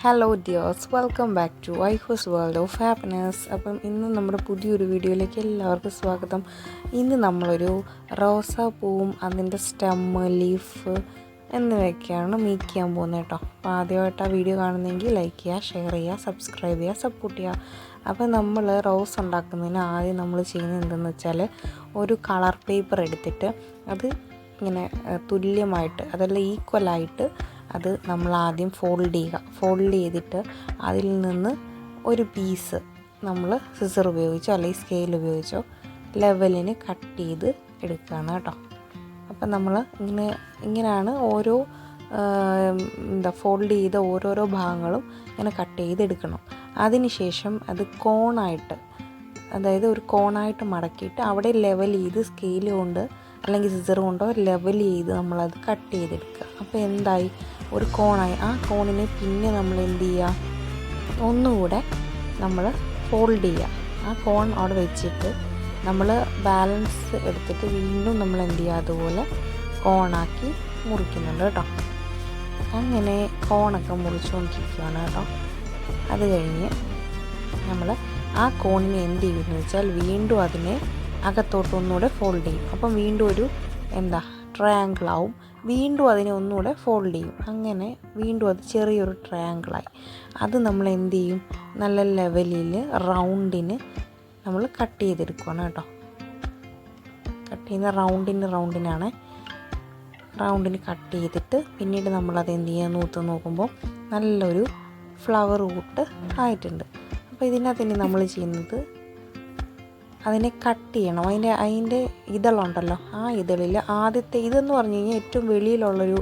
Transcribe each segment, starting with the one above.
Hello dears, welcome back to ഐഹൂസ് world of happiness. അപ്പം ഇന്ന് നമ്മുടെ പുതിയൊരു വീഡിയോയിലേക്ക് എല്ലാവർക്കും സ്വാഗതം. ഇന്ന് നമ്മളൊരു റോസാപ്പൂവും അതിൻ്റെ സ്റ്റെമ്മ്, ലീഫ് എന്നിവയൊക്കെയാണ് മേക്ക് ചെയ്യാൻ പോകുന്നത് കേട്ടോ. അപ്പോൾ ആദ്യമായിട്ട് ആ വീഡിയോ കാണുന്നെങ്കിൽ ലൈക്ക് ചെയ്യുക, ഷെയർ ചെയ്യുക, സബ്സ്ക്രൈബ് ചെയ്യുക, സപ്പോർട്ട് ചെയ്യുക. അപ്പോൾ നമ്മൾ റോസ് ഉണ്ടാക്കുന്നതിന് ആദ്യം നമ്മൾ ചെയ്യുന്നത് എന്തെന്ന് വെച്ചാൽ, ഒരു കളർ പേപ്പർ എടുത്തിട്ട് അത് ഇങ്ങനെ തുല്യമായിട്ട്, അതല്ല ഈക്വലായിട്ട് അത് നമ്മൾ ആദ്യം ഫോൾഡ് ചെയ്തിട്ട് അതിൽ നിന്ന് ഒരു പീസ് നമ്മൾ സിസർ ഉപയോഗിച്ചോ അല്ലെങ്കിൽ സ്കെയിൽ ഉപയോഗിച്ചോ ലെവലിന് കട്ട് ചെയ്ത് എടുക്കുകയാണ് കേട്ടോ. അപ്പം നമ്മൾ ഇങ്ങനെയാണ് ഓരോ ഫോൾഡ് ചെയ്ത ഓരോരോ ഭാഗങ്ങളും ഇങ്ങനെ കട്ട് ചെയ്തെടുക്കണം. അതിനുശേഷം അത് കോണായിട്ട്, അതായത് ഒരു കോണായിട്ട് മടക്കിയിട്ട് അവിടെ ലെവൽ ചെയ്ത് സ്കെയിൽ കൊണ്ട് അല്ലെങ്കിൽ സിസർ കൊണ്ടോ ലെവൽ ചെയ്ത് നമ്മളത് കട്ട് ചെയ്തെടുക്കുക. അപ്പോൾ എന്തായി, ഒരു കോണായി. ആ കോണിനെ പിന്നെ നമ്മൾ എന്ത് ചെയ്യുക, ഒന്നുകൂടെ നമ്മൾ ഫോൾഡ് ചെയ്യുക. ആ കോൺ അവിടെ വെച്ചിട്ട് നമ്മൾ ബാലൻസ് എടുത്തിട്ട് വീണ്ടും നമ്മൾ എന്ത് ചെയ്യുക, അതുപോലെ കോണാക്കി മുറിക്കുന്നുണ്ട് കേട്ടോ. അങ്ങനെ കോണൊക്കെ മുറിച്ചുകൊണ്ടിരിക്കുകയാണ് കേട്ടോ. അത് കഴിഞ്ഞ് നമ്മൾ ആ കോണിനെ എന്ത് ചെയ്യുമെന്ന് വെച്ചാൽ വീണ്ടും അതിനെ അകത്തോട്ടൊന്നുകൂടെ ഫോൾഡ് ചെയ്യും. അപ്പം വീണ്ടും ഒരു ട്രയാങ്കിളാവും. വീണ്ടും അതിനെ ഒന്നുകൂടെ ഫോൾഡ് ചെയ്യും. അങ്ങനെ വീണ്ടും അത് ചെറിയൊരു ട്രയാങ്കിളായി. അത് നമ്മൾ എന്ത് ചെയ്യും, നല്ല ലെവലിൽ റൗണ്ടിന് നമ്മൾ കട്ട് ചെയ്തെടുക്കുകയാണ് കേട്ടോ. കട്ട് ചെയ്യുന്ന റൗണ്ടിന് കട്ട് ചെയ്തിട്ട് പിന്നീട് നമ്മളത് എന്ത് ചെയ്യുക, നൂത്ത് നോക്കുമ്പോൾ നല്ലൊരു ഫ്ലവർ കൂട്ട് ആയിട്ടുണ്ട്. അപ്പോൾ ഇതിനകത്ത് ഇനി നമ്മൾ ചെയ്യുന്നത്, അതിനെ കട്ട് ചെയ്യണം. അതിൻ്റെ ഇതളുണ്ടല്ലോ, ആ ഇതളിൽ ആദ്യത്തെ ഇതെന്ന് പറഞ്ഞു കഴിഞ്ഞാൽ ഏറ്റവും വെളിയിലുള്ളൊരു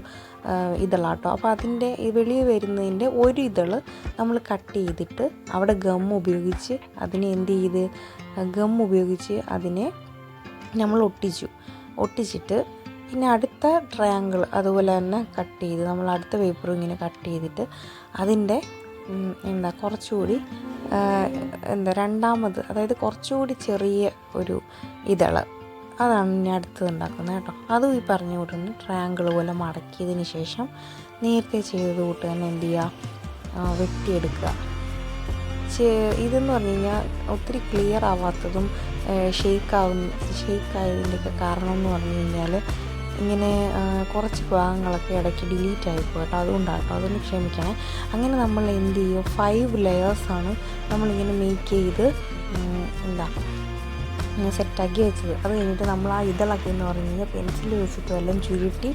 ഇതളാട്ടോ. അപ്പോൾ അതിൻ്റെ വെളിയിൽ വരുന്നതിൻ്റെ ഒരു ഇതള് നമ്മൾ കട്ട് ചെയ്തിട്ട് അവിടെ ഗം ഉപയോഗിച്ച് അതിനെ എന്ത് ചെയ്ത്, ഗം ഉപയോഗിച്ച് അതിനെ നമ്മൾ ഒട്ടിച്ചിട്ട് പിന്നെ അടുത്ത ട്രയാങ്കിൾ അതുപോലെ തന്നെ കട്ട് ചെയ്ത് നമ്മൾ അടുത്ത പേപ്പറും ഇങ്ങനെ കട്ട് ചെയ്തിട്ട് അതിൻ്റെ കുറച്ചുകൂടി രണ്ടാമത്, അതായത് കുറച്ചുകൂടി ചെറിയ ഒരു ഇതള്, അതാണ് ഇനി അടുത്തത് ഉണ്ടാക്കുന്നത് കേട്ടോ. അതും ഈ പറഞ്ഞ കൂട്ടുന്ന ട്രയാങ്കിൾ പോലെ മടക്കിയതിന് ശേഷം നേരത്തെ ചെയ്തത് കൂട്ട് തന്നെ എന്ത് ചെയ്യുക, വെട്ടിയെടുക്കുക. ഇതെന്ന് പറഞ്ഞു കഴിഞ്ഞാൽ ഒത്തിരി ക്ലിയർ ആവാത്തതും ഷെയ്ക്കായതിൻ്റെയൊക്കെ കാരണം എന്ന് പറഞ്ഞു കഴിഞ്ഞാൽ ഇങ്ങനെ കുറച്ച് ഭാഗങ്ങളൊക്കെ ഇടയ്ക്ക് ഡിലീറ്റ് ആയിപ്പോയി കേട്ടോ. അതുകൊണ്ടാട്ടോ, അതൊന്ന് ക്ഷമിക്കണേ. അങ്ങനെ നമ്മൾ എന്ത് ചെയ്യും, 5 ലെയേഴ്സാണ് നമ്മളിങ്ങനെ മേക്ക് ചെയ്ത് സെറ്റാക്കി വെച്ചത്. അത് കഴിഞ്ഞിട്ട് നമ്മൾ ആ ഇതളൊക്കെ എന്ന് പറഞ്ഞു കഴിഞ്ഞാൽ പെൻസിൽ വെച്ചിട്ടും എല്ലാം ചുരുട്ടി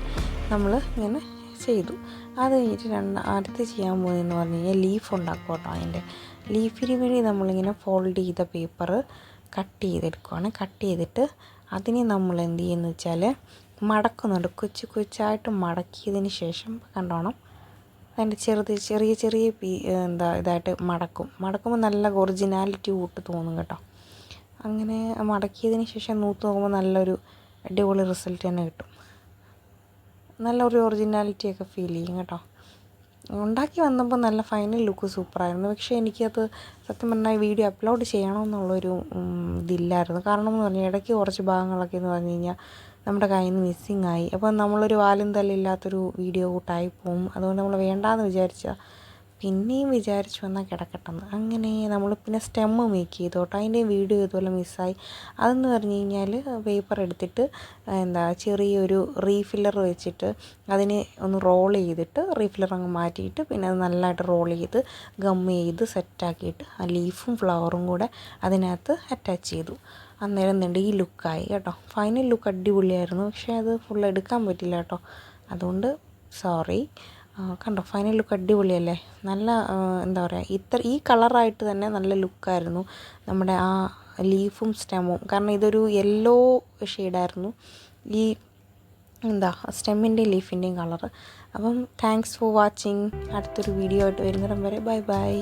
നമ്മൾ ഇങ്ങനെ ചെയ്തു. അത് കഴിഞ്ഞിട്ട് അടുത്ത് ചെയ്യാൻ പോകുന്നതെന്ന് പറഞ്ഞു കഴിഞ്ഞാൽ ലീഫ് ഉണ്ടാക്കും കേട്ടോ. അതിൻ്റെ ലീഫിന് വേണ്ടി നമ്മളിങ്ങനെ ഫോൾഡ് ചെയ്ത പേപ്പർ കട്ട് ചെയ്തെടുക്കുകയാണ്. കട്ട് ചെയ്തിട്ട് അതിനെ നമ്മൾ എന്ത് ചെയ്യുന്നു വെച്ചാൽ മടക്കുന്നുണ്ട്. കൊച്ചായിട്ട് മടക്കിയതിന് ശേഷം കണ്ടോണം, അതിൻ്റെ ചെറിയ ഇതായിട്ട് മടക്കുമ്പോൾ നല്ല ഒറിജിനാലിറ്റി കൂട്ട് തോന്നും കേട്ടോ. അങ്ങനെ മടക്കിയതിന് ശേഷം നൂത്ത് നോക്കുമ്പോൾ നല്ലൊരു അടിപൊളി റിസൾട്ട് തന്നെ കിട്ടും. നല്ലൊരു ഒറിജിനാലിറ്റിയൊക്കെ ഫീൽ ചെയ്യും കേട്ടോ. ഉണ്ടാക്കി വന്നപ്പോൾ നല്ല ഫൈനൽ ലുക്ക് സൂപ്പറായിരുന്നു. പക്ഷേ എനിക്കത് സത്യം പറഞ്ഞാൽ വീഡിയോ അപ്ലോഡ് ചെയ്യണമെന്നുള്ളൊരു ഇതില്ലായിരുന്നു. കാരണം എന്ന് പറഞ്ഞാൽ ഇടയ്ക്ക് കുറച്ച് ഭാഗങ്ങളൊക്കെ എന്ന് പറഞ്ഞു കഴിഞ്ഞാൽ നമ്മുടെ കയ്യിൽ നിന്ന് മിസ്സിങ് ആയി. അപ്പം നമ്മളൊരു വാലും തല്ലില്ലാത്തൊരു വീഡിയോ കൂട്ടായി പോവും. അതുകൊണ്ട് നമ്മൾ വേണ്ടാന്ന് വിചാരിച്ചാൽ പിന്നെയും വിചാരിച്ചു വന്നാൽ കിടക്കട്ടെന്ന്. അങ്ങനെ നമ്മൾ പിന്നെ സ്റ്റെമ്മ് മേക്ക് ചെയ്തു കേട്ടോ. അതിൻ്റെ വീഡിയോ ഇതുപോലെ മിസ്സായി. അതെന്ന് പറഞ്ഞു കഴിഞ്ഞാൽ പേപ്പർ എടുത്തിട്ട് ചെറിയൊരു റീഫില്ലർ വെച്ചിട്ട് അതിനെ ഒന്ന് റോൾ ചെയ്തിട്ട് റീഫില്ലർ അങ്ങ് മാറ്റിയിട്ട് പിന്നെ അത് നല്ലതായിട്ട് റോൾ ചെയ്ത് ഗം ചെയ്ത് സെറ്റാക്കിയിട്ട് ആ ലീഫും ഫ്ലവറും കൂടെ അതിനകത്ത് അറ്റാച്ച് ചെയ്തു. അന്നേരം ഈ ലുക്കായി കേട്ടോ. ഫൈനൽ ലുക്ക് അടിപൊളിയായിരുന്നു. പക്ഷേ അത് ഫുൾ എടുക്കാൻ പറ്റില്ല കേട്ടോ. അതുകൊണ്ട് സോറി. കണ്ടോ, ഫൈനൽ ലുക്ക് അടിപൊളിയല്ലേ? നല്ല ഈ കളറായിട്ട് തന്നെ നല്ല ലുക്കായിരുന്നു നമ്മുടെ ആ ലീഫും സ്റ്റെമ്മും. കാരണം ഇതൊരു യെല്ലോ ഷെയ്ഡായിരുന്നു ഈ സ്റ്റെമ്മിൻ്റെയും ലീഫിൻ്റെയും കളറ്. അപ്പം താങ്ക്സ് ഫോർ വാച്ചിങ്. അടുത്തൊരു വീഡിയോ ആയിട്ട് വരുന്നിടം വരെ ബൈ.